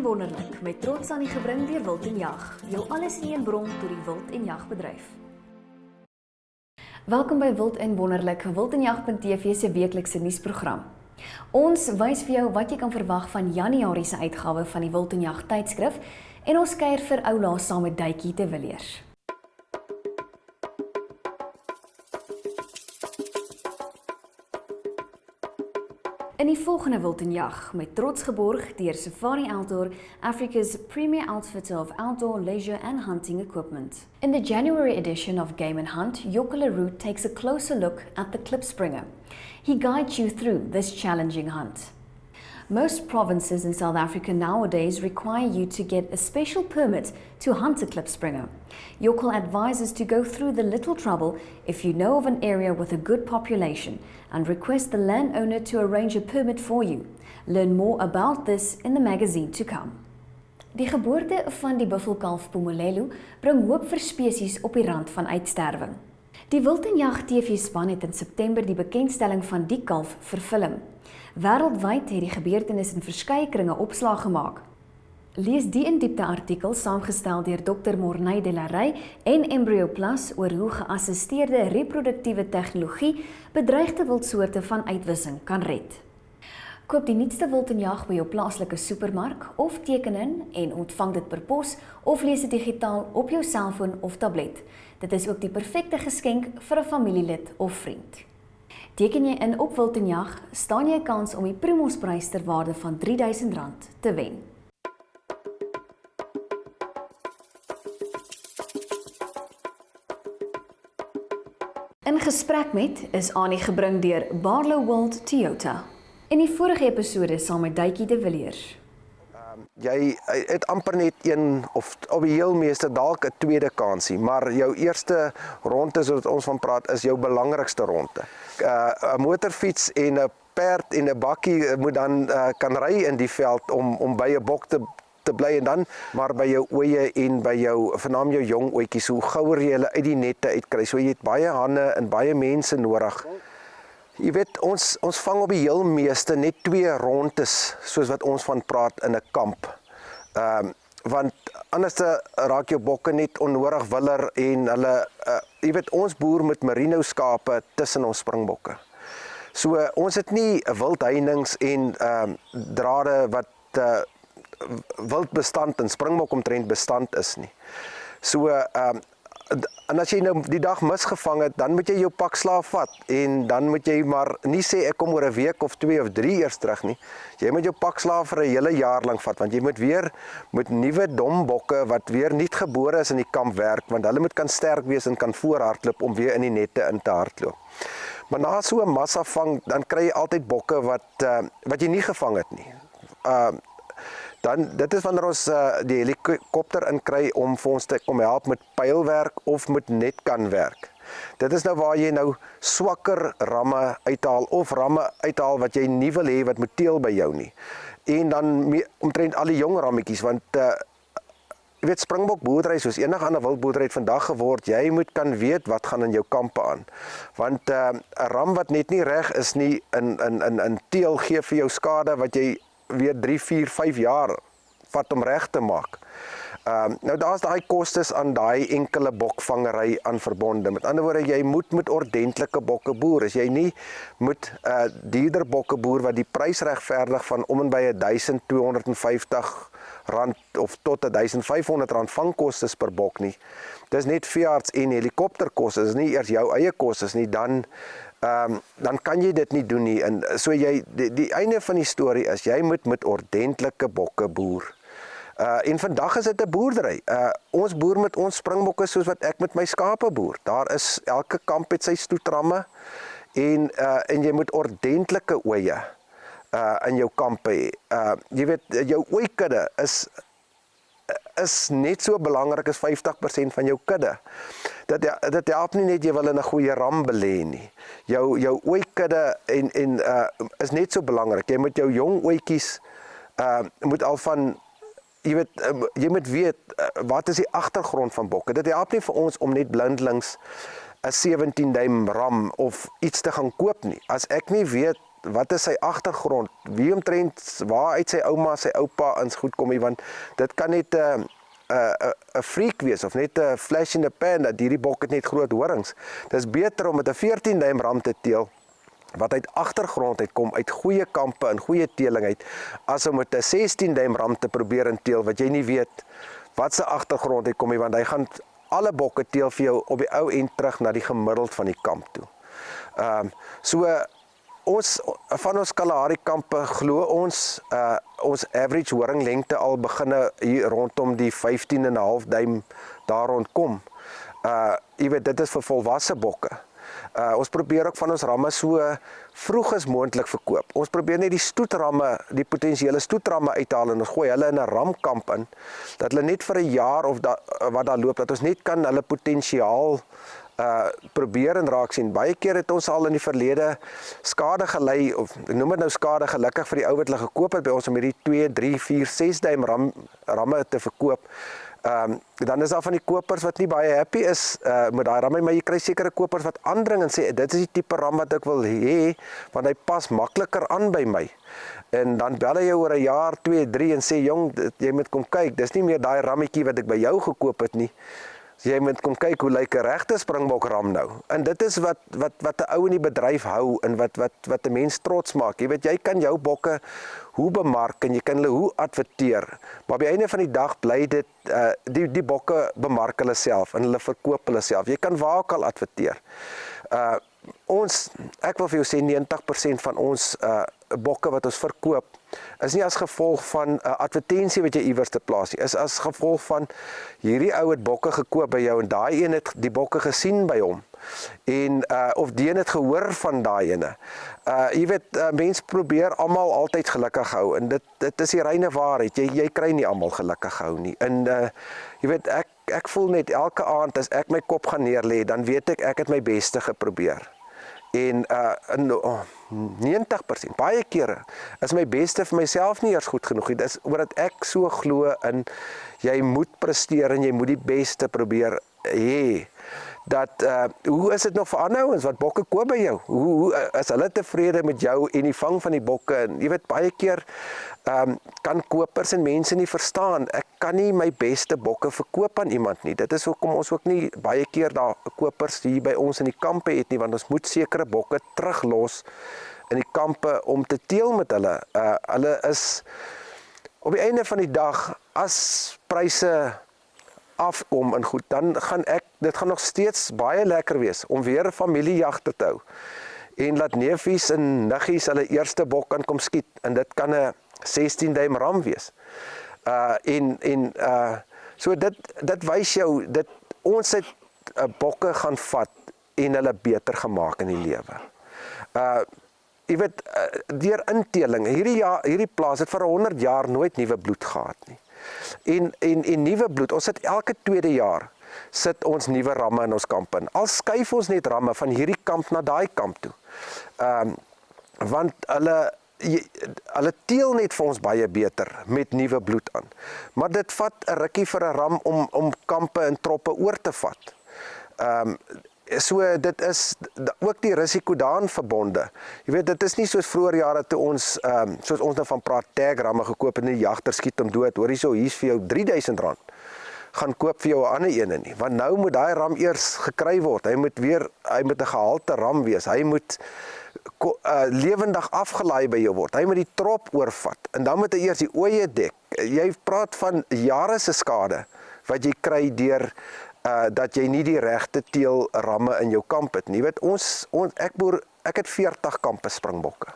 Wonderlik, met trots aan die gebring deur Wild en Jag, jou alles in een bron tot die wild en jagbedryf. Welkom by Wild en Wonderlik, wildenjag.tv se weeklikse nuusprogram. Ons wys vir jou wat jy kan verwag van Januarie se uitgawe van die Wild en Jag tydskrif en ons kuier vir oulaas saam met Duitjie de Villiers. In die volgende Wild en Jag, met trots geborg deur Safari Outdoor, Africa's premier outfitter of outdoor leisure and hunting equipment. In the January edition of Game and Hunt, Jokke Le Roux takes a closer look at the klipspringer. He guides you through this challenging hunt. Most provinces in South Africa nowadays require you to get a special permit to hunt a klipspringer. Jokke advises to go through the little trouble if you know of an area with a good population and request the landowner to arrange a permit for you. Learn more about this in the magazine to come. Die geboorte van die buffelkalf Pumulelo bring hoop vir spesies op die rand van uitsterwing. Die Wild en Jag TV-span het in September die bekendstelling van die kalf verfilm. Wêreldwyd het die gebeurtenis in verskeie kringe opslag gemaak. Lees die in diepte artikel saamgestel deur Dr. Morney de la Rey en Embryo Plus oor hoe geassisteerde reproduktiewe tegnologie bedreigde wildsoorte van uitwissing kan red. Koop die nuutste Wild en Jag by jou plaaslike supermark of teken in en ontvang dit per pos of lees dit digitaal op jou selfoon of tablet. Dit is ook die perfekte geskenk vir 'n familielid of vriend. Teken jy in op Wild en Jag, staan jy 'n kans om die Primosprys ter waarde van R3000 te wen. In gesprek met is Annie gebring deur Barlow World Toyota. In die vorige episode saam met Duitjie de Villiers. Jy het amper net een of op die heel meeste dalk 'n tweede kansie, maar jou eerste ronde soos ons van praat is jou belangrikste ronde. 'n Motorfiets en 'n perd en 'n bakkie moet dan kan ry in die veld om by 'n bok te bly en dan maar by jou oeye en by jou vernaam jou jong oetjies hoe gouer jy hulle uit die nette uitkry. So jy het baie hande en baie mense nodig. Jy weet, ons vang op die heel meeste net 2 rondes, soos wat ons van praat in 'n kamp. Want anders raak jou bokke net onnodig willer en hulle, jy weet, ons boer met merino skape tussen ons springbokke. So ons het nie wildheininge en drade wat wildbestand en springbok omtrent bestand is nie. So en as jy nou die dag misgevang het, dan moet jy jou pak slaaf vat en dan moet jy maar nie sê ek kom oor 'n week of 2 of 3 eers terug nie. Jy moet jou pak slaaf vir 'n hele jaar lank vat want jy moet weer met nuwe dom bokke wat weer nuut gebore is in die kamp werk want hulle moet kan sterk wees en kan voorhardloop om weer in die nette in te hardloop. Maar na so 'n massa vang dan kry jy altyd bokke wat jy nie gevang het nie. Dan dit is wanneer ons die helikopter inkry om vir ons te kom help met pylwerk of met netkanwerk. Dit is nou waar jy nou swakker ramme uithaal of ramme uithaal wat jy nie wil hê wat moet teel by jou nie. En dan omtrent al die jong rammetjies want jy weet springbok boerdery soos enige ander wildboerdery het vandag geword. Jy moet kan weet wat gaan in jou kampe aan. Want 'n ram wat net nie reg is nie in teel gee vir jou skade wat jy weer 3, 4, 5 jaar vat om reg te maak. Nou daar's daai kostes aan daai enkele bokvangery aan verbonde. Met ander woorde, jy moet met ordentlike bokke boer. As jy nie moet duurder bokke boer wat die prys regverdig van om en by R1250 of tot R1500 vangkostes per bok nie. Dis net veearts en helikopterkoste, dis nie eers jou eie kostes nie, dan kan jy dit nie doen nie. En so die einde van die storie is, jy moet met ordentlike bokke boer. En vandag is dit 'n boerdery. Ons boer met ons springbokke soos wat ek met my skape boer. Daar is elke kamp het sy stoetramme en jy moet ordentlike oeye in jou kampe hê. Jy weet, jou ooikudde is net so belangrik as 50% van jou kudde. Dit help nie net jy wil in 'n goeie ram belê nie. Jou ooikudde is net so belangrik. Jy moet jou jong ooitjies moet al van jy moet weet wat is die agtergrond van bokke. Dit help nie vir ons om net blindelings 'n 17 duim ram of iets te gaan koop nie. As ek nie weet wat is sy agtergrond, wie omtrent, waar uit sy ouma, sy oupa ins goed kom, want dit kan net 'n freak wees, of net 'n flash in the pan, dat hierdie bok het net groot horings. Dis beter om met 'n 14 duim ram te teel, wat uit agtergrond uitkom, uit goeie kampe en goeie teeling uit, as om met 'n 16 duim ram te probeer in teel, wat jy nie weet wat se agtergrond uitkom nie, want hy gaan alle bokke teel vir jou op die ou end terug na die gemiddeld van die kamp toe. Ons van ons Kalahari kampe glo ons average horinglengte al beginne hier rondom die 15,5 duim daar rondkom. Jy weet, dit is vir volwasse bokke. Ons probeer ook van ons ramme so vroeg as moontlik verkoop. Ons probeer net die stoetramme, die potensiële stoetramme uithaal en ons gooi hulle in 'n ramkamp in, dat hulle net vir 'n jaar of wat daar loop, dat ons net kan hulle potensiaal probeer en raak sien. Baie keer het ons al in die verlede skade gelei, of ek noem dit nou skade, gelukkig vir die ou wat hulle gekoop het by ons om hierdie 2, 3, 4, 6 duim ramme te verkoop. Dan is daar van die kopers wat nie baie happy is met daai ramme, maar jy kry sekere kopers wat aandring en sê, dit is die tipe ram wat ek wil hê, want hy pas makliker aan by my. En dan bel hy jou oor 'n jaar, 2, 3 en sê, jong, jy moet kom kyk, dis nie meer daai rammetjie wat ek by jou gekoop het nie. Jy moet kom kyk hoe lyk 'n regte springbokram nou. En dit is wat 'n ou in die bedryf hou en wat 'n mens trots maak. Jy weet, jy kan jou bokke hoe bemark en jy kan hulle hoe adverteer. Maar op die einde van die dag bly dit die bokke bemark hulle self en hulle verkoop hulle self. Jy kan waar ook al adverteer. Ek wil vir jou sê 90% van ons bokke wat ons verkoop is nie as gevolg van 'n advertensie wat jy iewers te plaas nie, is as gevolg van hierdie ou het bokke gekoop by jou en daai een het die bokke gesien by hom en of die een het gehoor van daai ene. Jy weet, mens probeer almal altyd gelukkig hou en dit is die reine waarheid. Jy kry nie almal gelukkig hou nie. En jy weet, ek voel net elke aand as ek my kop gaan neerlê, dan weet ek het my beste geprobeer. En 90%, baie kere, is my beste vir myself nie eers goed genoeg nie. Dis omdat ek so glo in, jy moet presteer en jy moet die beste probeer hê. Hoe is dit nog vir ander ouens wat bokke koop by jou? Hoe is hulle tevrede met jou en die vang van die bokke? En jy weet, baie keer kan kopers en mense nie verstaan, ek kan nie my beste bokke verkoop aan iemand nie. Dit is hoekom ons ook nie baie keer daar kopers hier by ons in die kampe het nie, want ons moet sekere bokke teruglos in die kampe om te teel met hulle. Hulle is op die einde van die dag, as pryse afkom en goed, dan dit gaan nog steeds baie lekker wees om weer 'n familiejagter te hou en laat neefies en niggies hulle eerste bok kan kom skiet en dit kan 'n 16 duim ram wees. So dit wys jou dat ons het bokke gaan vat en hulle beter gemaak in die lewe. Jy weet, deur inteling, hierdie plaas het vir 100 jaar nooit nuwe bloed gehad nie. En nuwe bloed, ons sit elke tweede jaar, sit ons nuwe ramme in ons kamp in. Al skuif ons net ramme van hierdie kamp na daai kamp toe. Want hulle teel net vir ons baie beter met nuwe bloed aan. Maar dit vat 'n rukkie vir 'n ram om kampe en troppe oor te vat. So dit is ook die risiko daarin verbonde. Jy weet, dit is nie soos vroeër jare toe ons, soos ons nou van praat, tagramme gekoop en die jagter skiet hom dood. Hoor hierso, hier's vir jou R3000. Gaan koop vir jou 'n ander ene nie. Want nou moet daai ram eers gekry word. Hy moet 'n gehalte ram wees. Hy moet lewendig afgelaai by jou word. Hy moet die trop oorvat en dan moet hy eers die oeye dek. Jy praat van jare se skade wat jy kry deur dat jy nie die regte teel ramme in jou kamp het nie. Jy weet, ek het 40 kampe springbokke.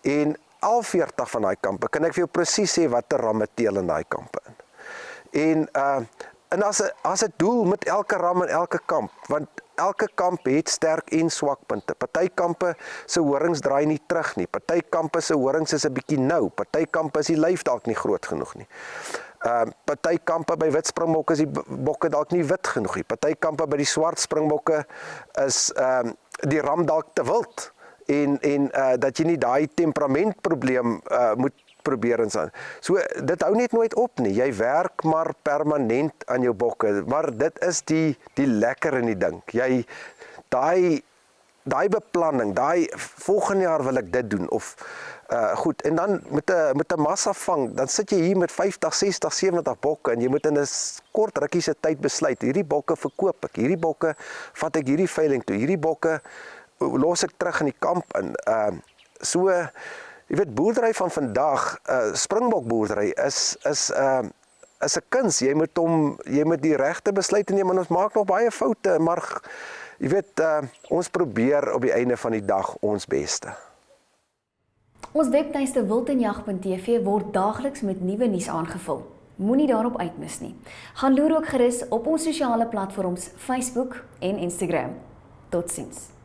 En al 40 van daai kampe kan ek vir jou presies sê watter ramme teel in daai kampe in. En as 'n doel met elke ram in elke kamp, want elke kamp het sterk en swak punte. Party kampe se horings draai nie terug nie. Party kampe se horings is 'n bietjie nou. Party kampe is die lyf dalk nie groot genoeg nie. Party kampe by wit springbokke is die bokke dalk nie wit genoeg nie. Party kampe by die swart springbokke is die ram dalk te wild en dat jy nie daai temperamentprobleem moet probeer en so. Dit hou net nooit op nie. Jy werk maar permanent aan jou bokke, maar dit is die lekker in die ding. daai beplanning, daai volgende jaar wil ek dit doen of goed, en dan met 'n massa vang, dan sit jy hier met 50, 60, 70 bokke en jy moet in 'n kort rukkie se tyd besluit, hierdie bokke verkoop ek, hierdie bokke vat ek hierdie veiling toe, hierdie bokke los ek terug in die kamp in. So, jy weet, boerdery van vandag, springbokboerdery is 'n kuns. Jy moet die regte besluite neem en ons maak nog baie foute, maar jy weet, ons probeer op die einde van die dag ons beste. Ons webtuiste wildenjag.tv word daagliks met nuwe nuus aangevul. Moenie daarop uitmis nie. Gaan loer ook gerus op ons sosiale platforms Facebook en Instagram. Totsiens.